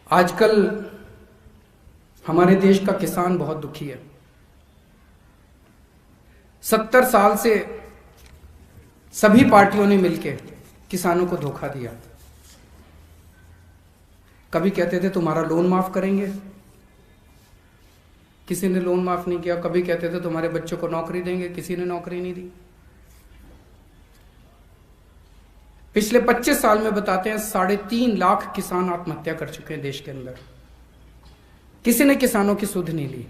आजकल हमारे देश का किसान बहुत दुखी है। 70 साल से सभी पार्टियों ने मिलकर किसानों को धोखा दिया। कभी कहते थे तुम्हारा लोन माफ करेंगे, किसी ने लोन माफ नहीं किया। कभी कहते थे तुम्हारे बच्चों को नौकरी देंगे, किसी ने नौकरी नहीं दी। पिछले 25 साल में बताते हैं 3.5 लाख किसान आत्महत्या कर चुके हैं देश के अंदर। किसी ने किसानों की सुध नहीं ली।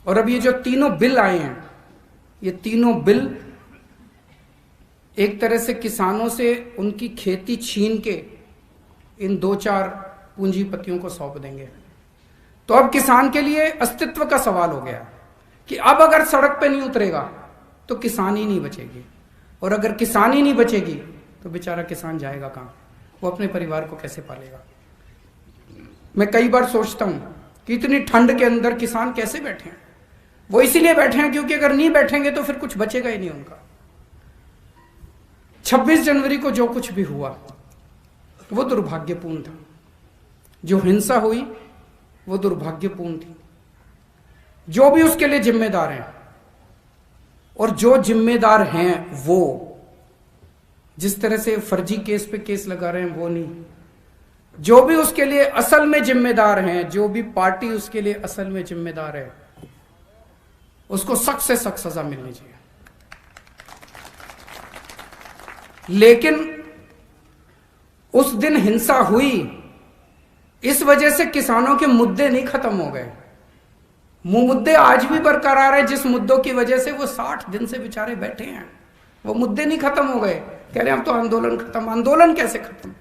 और अब ये जो तीनों बिल आए हैं, ये तीनों बिल एक तरह से किसानों से उनकी खेती छीन के इन 2-4 पूंजीपतियों को सौंप देंगे। तो अब किसान के लिए अस्तित्व का सवाल हो गया कि अब अगर सड़क पे नहीं उतरेगा तो किसान ही नहीं बचेगी, और अगर किसान ही नहीं बचेगी तो बेचारा किसान जाएगा कहाँ? वो अपने परिवार को कैसे पालेगा? मैं कई बार सोचता हूं कि इतनी ठंड के अंदर किसान कैसे बैठे हैं। वो इसीलिए बैठे हैं क्योंकि अगर नहीं बैठेंगे तो फिर कुछ बचेगा ही नहीं उनका। 26 जनवरी को जो कुछ भी हुआ वो दुर्भाग्यपूर्ण था। जो हिंसा हुई वो दुर्भाग्यपूर्ण थी। जो भी उसके लिए जिम्मेदार हैं, और जो जिम्मेदार हैं वो जिस तरह से फर्जी केस पे केस लगा रहे हैं वो नहीं, जो भी उसके लिए असल में जिम्मेदार हैं, जो भी पार्टी उसके लिए असल में जिम्मेदार है, उसको सख्त से सख्त सजा मिलनी चाहिए। लेकिन उस दिन हिंसा हुई, इस वजह से किसानों के मुद्दे नहीं खत्म हो गए। मुद्दे आज भी बरकरार है। जिस मुद्दों की वजह से वो 60 दिन से बेचारे बैठे हैं, वो मुद्दे नहीं खत्म हो गए। कह रहे हैं अब तो आंदोलन खत्म। आंदोलन कैसे खत्म?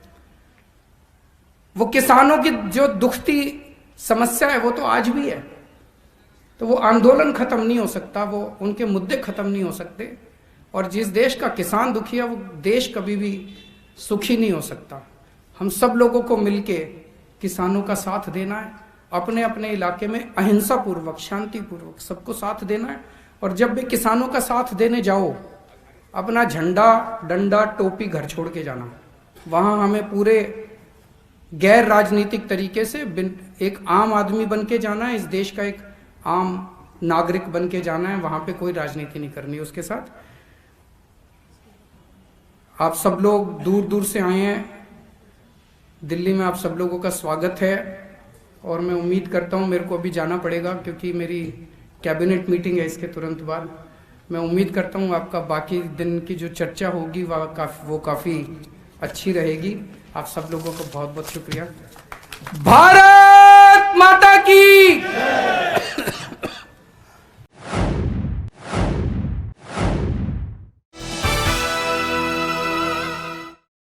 वो किसानों की जो दुखती समस्या है वो तो आज भी है। तो वो आंदोलन खत्म नहीं हो सकता, वो उनके मुद्दे खत्म नहीं हो सकते। और जिस देश का किसान दुखी है वो देश कभी भी सुखी नहीं हो सकता। हम सब लोगों को मिलके किसानों का साथ देना है। अपने अपने इलाके में अहिंसा पूर्वक, शांति पूर्वक सबको साथ देना है। और जब भी किसानों का साथ देने जाओ, अपना झंडा, डंडा, टोपी घर छोड़ के जाना। वहां हमें पूरे गैर राजनीतिक तरीके से एक आम आदमी बन के जाना है। इस देश का एक आम नागरिक बन के जाना है। वहां पे कोई राजनीति नहीं करनी है उसके साथ। आप सब लोग दूर दूर से आए हैं दिल्ली में, आप सब लोगों का स्वागत है। और मैं उम्मीद करता हूं, मेरे को अभी जाना पड़ेगा क्योंकि मेरी कैबिनेट मीटिंग है इसके तुरंत बाद। मैं उम्मीद करता हूं आपका बाकी दिन की जो चर्चा होगी वो काफ़ी अच्छी रहेगी। आप सब लोगों को बहुत बहुत शुक्रिया। भारत